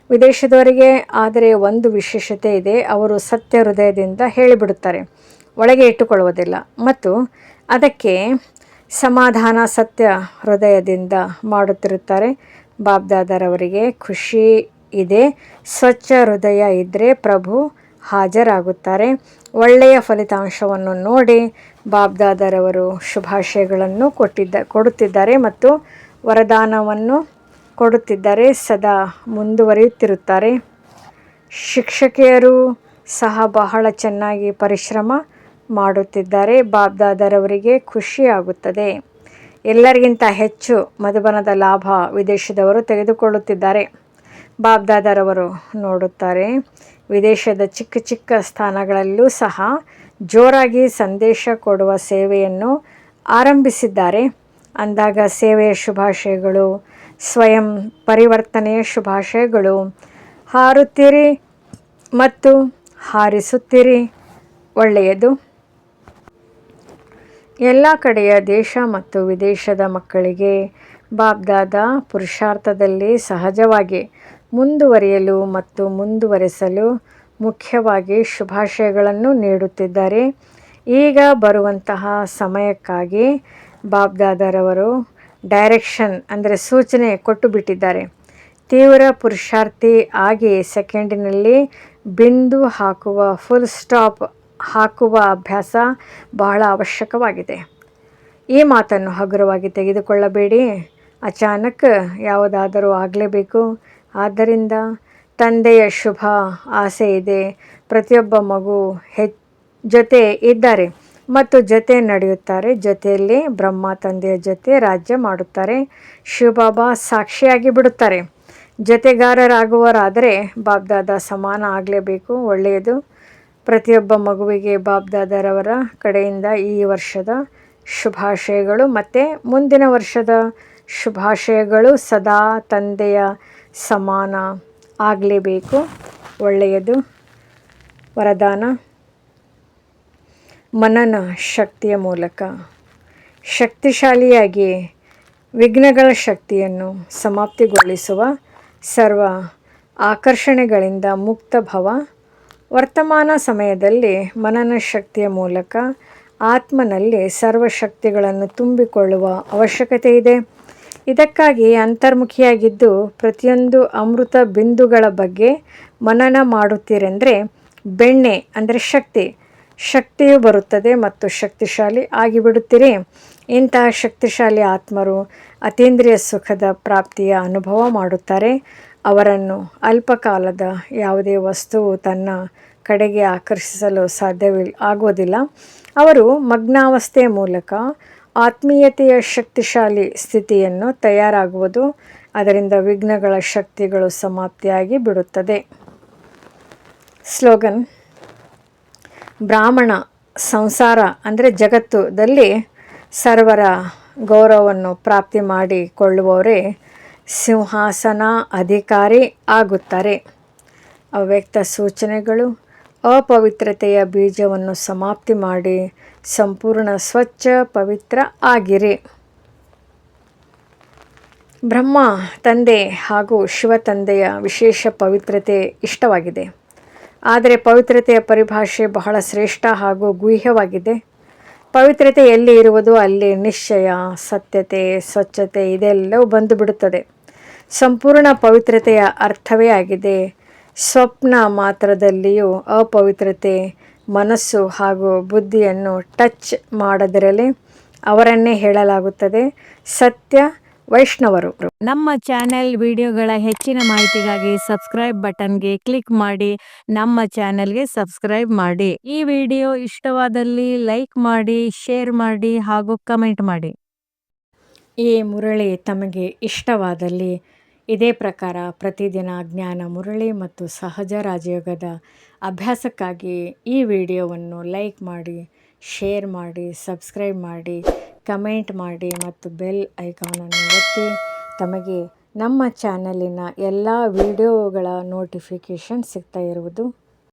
ವಿದೇಶದವರಿಗೆ. ಆದರೆ ಒಂದು ವಿಶೇಷತೆ ಇದೆ, ಅವರು ಸತ್ಯ ಹೃದಯದಿಂದ ಹೇಳಿಬಿಡುತ್ತಾರೆ, ಒಳಗೆ ಇಟ್ಟುಕೊಳ್ಳುವುದಿಲ್ಲ ಮತ್ತು ಅದಕ್ಕೆ ಸಮಾಧಾನ ಸತ್ಯ ಹೃದಯದಿಂದ ಮಾಡುತ್ತಿರುತ್ತಾರೆ. ಬಾಬ್ದಾದರವರಿಗೆ ಖುಷಿ ಇದೆ. ಸ್ವಚ್ಛ ಹೃದಯ ಇದ್ದರೆ ಪ್ರಭು ಹಾಜರಾಗುತ್ತಾರೆ. ಒಳ್ಳೆಯ ಫಲಿತಾಂಶವನ್ನು ನೋಡಿ ಬಾಬ್ದಾದರವರು ಶುಭಾಶಯಗಳನ್ನು ಕೊಡುತ್ತಿದ್ದಾರೆ ಮತ್ತು ವರದಾನವನ್ನು ಕೊಡುತ್ತಿದ್ದಾರೆ. ಸದಾ ಮುಂದುವರಿಯುತ್ತಿರುತ್ತಾರೆ. ಶಿಕ್ಷಕಿಯರು ಸಹ ಬಹಳ ಚೆನ್ನಾಗಿ ಪರಿಶ್ರಮ ಮಾಡುತ್ತಿದ್ದಾರೆ. ಬಾಬ್ದಾದರವರಿಗೆ ಖುಷಿಯಾಗುತ್ತದೆ. ಎಲ್ಲರಿಗಿಂತ ಹೆಚ್ಚು ಮಧುಬನದ ಲಾಭ ವಿದೇಶದವರು ತೆಗೆದುಕೊಳ್ಳುತ್ತಿದ್ದಾರೆ. ಬಾಬ್ದಾದರವರು ನೋಡುತ್ತಾರೆ, ವಿದೇಶದ ಚಿಕ್ಕ ಚಿಕ್ಕ ಸ್ಥಾನಗಳಲ್ಲೂ ಸಹ ಜೋರಾಗಿ ಸಂದೇಶ ಕೊಡುವ ಸೇವೆಯನ್ನು ಆರಂಭಿಸಿದ್ದಾರೆ. ಅಂದಾಗ ಸೇವೆಯ ಶುಭಾಶಯಗಳು, ಸ್ವಯಂ ಪರಿವರ್ತನೆಯ ಶುಭಾಶಯಗಳು. ಹಾರುತ್ತೀರಿ ಮತ್ತು ಹಾರಿಸುತ್ತೀರಿ, ಒಳ್ಳೆಯದು. ಎಲ್ಲ ಕಡೆಯ ದೇಶ ಮತ್ತು ವಿದೇಶದ ಮಕ್ಕಳಿಗೆ ಬಾಬ್ದಾದ ಪುರುಷಾರ್ಥದಲ್ಲಿ ಸಹಜವಾಗಿ ಮುಂದುವರಿಯಲು ಮತ್ತು ಮುಂದುವರೆಸಲು ಮುಖ್ಯವಾಗಿ ಶುಭಾಶಯಗಳನ್ನು ನೀಡುತ್ತಿದ್ದಾರೆ. ಈಗ ಬರುವಂತಹ ಸಮಯಕ್ಕಾಗಿ ಬಾಬ್ದಾದರವರು ಡೈರೆಕ್ಷನ್ ಅಂದರೆ ಸೂಚನೆ ಕೊಟ್ಟು ಬಿಟ್ಟಿದ್ದಾರೆ. ತೀವ್ರ ಪುರುಷಾರ್ಥಿ ಆಗಿ ಸೆಕೆಂಡಿನಲ್ಲಿ ಬಿಂದು ಹಾಕುವ, ಫುಲ್ ಸ್ಟಾಪ್ ಹಾಕುವ ಅಭ್ಯಾಸ ಬಹಳ ಅವಶ್ಯಕವಾಗಿದೆ. ಈ ಮಾತನ್ನು ಹಗುರವಾಗಿ ತೆಗೆದುಕೊಳ್ಳಬೇಡಿ. ಅಚಾನಕ್ ಯಾವುದಾದರೂ ಆಗಲೇಬೇಕು. ಆದ್ದರಿಂದ ತಂದೆಯ ಶುಭ ಆಸೆ ಇದೆ. ಪ್ರತಿಯೊಬ್ಬ ಮಗು ಜೊತೆ ಇದ್ದಾರೆ ಮತ್ತು ಜೊತೆ ನಡೆಯುತ್ತಾರೆ. ಜೊತೆಯಲ್ಲಿ ಬ್ರಹ್ಮ ತಂದೆಯ ಜೊತೆ ರಾಜ್ಯ ಮಾಡುತ್ತಾರೆ. ಶಿವಬಾಬಾ ಸಾಕ್ಷಿಯಾಗಿ ಬಿಡುತ್ತಾರೆ. ಜೊತೆಗಾರರಾಗುವರಾದರೆ ಬಾಬ್ದಾದ ಸಮಾನ ಆಗಲೇಬೇಕು, ಒಳ್ಳೆಯದು. ಪ್ರತಿಯೊಬ್ಬ ಮಗುವಿಗೆ ಬಾಬ್ದಾದರವರ ಕಡೆಯಿಂದ ಈ ವರ್ಷದ ಶುಭಾಶಯಗಳು ಮತ್ತು ಮುಂದಿನ ವರ್ಷದ ಶುಭಾಶಯಗಳು. ಸದಾ ತಂದೆಯ ಸಮಾನ ಆಗಲೇಬೇಕು, ಒಳ್ಳೆಯದು. ವರದಾನ: ಮನನ ಶಕ್ತಿಯ ಮೂಲಕ ಶಕ್ತಿಶಾಲಿಯಾಗಿ ವಿಘ್ನಗಳ ಶಕ್ತಿಯನ್ನು ಸಮಾಪ್ತಿಗೊಳಿಸುವ ಸರ್ವ ಆಕರ್ಷಣೆಗಳಿಂದ ಮುಕ್ತ ಭವ. ವರ್ತಮಾನ ಸಮಯದಲ್ಲಿ ಮನನ ಶಕ್ತಿಯ ಮೂಲಕ ಆತ್ಮನಲ್ಲಿ ಸರ್ವಶಕ್ತಿಗಳನ್ನು ತುಂಬಿಕೊಳ್ಳುವ ಅವಶ್ಯಕತೆ ಇದೆ. ಇದಕ್ಕಾಗಿ ಅಂತರ್ಮುಖಿಯಾಗಿದ್ದು ಪ್ರತಿಯೊಂದು ಅಮೃತ ಬಿಂದುಗಳ ಬಗ್ಗೆ ಮನನ ಮಾಡುತ್ತೀರೆಂದರೆ ಬೆಣ್ಣೆ ಅಂದರೆ ಶಕ್ತಿಯು ಬರುತ್ತದೆ ಮತ್ತು ಶಕ್ತಿಶಾಲಿ ಆಗಿಬಿಡುತ್ತೀರಿ. ಇಂತಹ ಶಕ್ತಿಶಾಲಿ ಆತ್ಮರು ಅತೀಂದ್ರಿಯ ಸುಖದ ಪ್ರಾಪ್ತಿಯ ಅನುಭವ ಮಾಡುತ್ತಾರೆ. ಅವರನ್ನು ಅಲ್ಪಕಾಲದ ಯಾವುದೇ ವಸ್ತುವು ತನ್ನ ಕಡೆಗೆ ಆಕರ್ಷಿಸಲು ಆಗುವುದಿಲ್ಲ. ಅವರು ಮಗ್ನಾವಸ್ಥೆಯ ಮೂಲಕ ಆತ್ಮೀಯತೆಯ ಶಕ್ತಿಶಾಲಿ ಸ್ಥಿತಿಯನ್ನು ತಯಾರಾಗುವುದು. ಅದರಿಂದ ವಿಘ್ನಗಳ ಶಕ್ತಿಗಳು ಸಮಾಪ್ತಿಯಾಗಿ ಬಿಡುತ್ತದೆ. ಸ್ಲೋಗನ್: ಬ್ರಾಹ್ಮಣ ಸಂಸಾರ ಅಂದರೆ ಜಗತ್ತುದಲ್ಲಿ ಸರ್ವರ ಗೌರವವನ್ನು ಪ್ರಾಪ್ತಿ ಮಾಡಿಕೊಳ್ಳುವವರೇ ಸಿಂಹಾಸನ ಅಧಿಕಾರಿ ಆಗುತ್ತಾರೆ. ಅವ್ಯಕ್ತ ಸೂಚನೆಗಳು: ಅಪವಿತ್ರತೆಯ ಬೀಜವನ್ನು ಸಮಾಪ್ತಿ ಮಾಡಿ ಸಂಪೂರ್ಣ ಸ್ವಚ್ಛ ಪವಿತ್ರ ಆಗಿರಿ. ಬ್ರಹ್ಮ ತಂದೆ ಹಾಗೂ ಶಿವ ತಂದೆಯ ವಿಶೇಷ ಪವಿತ್ರತೆ ಇಷ್ಟವಾಗಿದೆ. ಆದರೆ ಪವಿತ್ರತೆಯ ಪರಿಭಾಷೆ ಬಹಳ ಶ್ರೇಷ್ಠ ಹಾಗೂ ಗುಹ್ಯವಾಗಿದೆ. ಪವಿತ್ರತೆ ಎಲ್ಲಿ ಇರುವುದು ಅಲ್ಲಿ ನಿಶ್ಚಯ, ಸತ್ಯತೆ, ಸ್ವಚ್ಛತೆ ಇದೆಲ್ಲವೂ ಬಂದುಬಿಡುತ್ತದೆ. ಸಂಪೂರ್ಣ ಪವಿತ್ರತೆಯ ಅರ್ಥವೇ ಆಗಿದೆ. ಸ್ವಪ್ನ ಮಾತ್ರದಲ್ಲಿಯೂ ಅಪವಿತ್ರತೆ ಮನಸ್ಸು ಹಾಗೂ ಬುದ್ಧಿಯನ್ನು ಟಚ್ ಮಾಡದಿರಲಿ ಅವರನ್ನೇ ಹೇಳಲಾಗುತ್ತದೆ ಸತ್ಯ ವೈಷ್ಣವರು. ನಮ್ಮ ಚಾನೆಲ್ ವಿಡಿಯೋಗಳ ಹೆಚ್ಚಿನ ಮಾಹಿತಿಗಾಗಿ ಸಬ್ಸ್ಕ್ರೈಬ್ ಬಟನ್ಗೆ ಕ್ಲಿಕ್ ಮಾಡಿ ನಮ್ಮ ಚಾನೆಲ್ಗೆ ಸಬ್ಸ್ಕ್ರೈಬ್ ಮಾಡಿ. ಈ ವಿಡಿಯೋ ಇಷ್ಟವಾದಲ್ಲಿ ಲೈಕ್ ಮಾಡಿ, ಶೇರ್ ಮಾಡಿ ಹಾಗೂ ಕಮೆಂಟ್ ಮಾಡಿ. ಈ ಮುರಳಿ ತಮಗೆ ಇಷ್ಟವಾದಲ್ಲಿ ಇದೇ ಪ್ರಕಾರ ಪ್ರತಿದಿನ ಜ್ಞಾನ ಮುರಳಿ ಮತ್ತು ಸಹಜ ರಾಜಯೋಗದ ಅಭ್ಯಾಸಕ್ಕಾಗಿ ಈ ವಿಡಿಯೋವನ್ನು ಲೈಕ್ ಮಾಡಿ, ಶೇರ್ ಮಾಡಿ, ಸಬ್ಸ್ಕ್ರೈಬ್ ಮಾಡಿ, ಕಮೆಂಟ್ ಮಾಡಿ ಮತ್ತು ಬೆಲ್ ಐಕಾನನ್ನು ಒತ್ತಿ. ತಮಗೆ ನಮ್ಮ ಚಾನಲಿನ ಎಲ್ಲ ವಿಡಿಯೋಗಳ ನೋಟಿಫಿಕೇಷನ್ ಸಿಗ್ತಾ ಇರುವುದು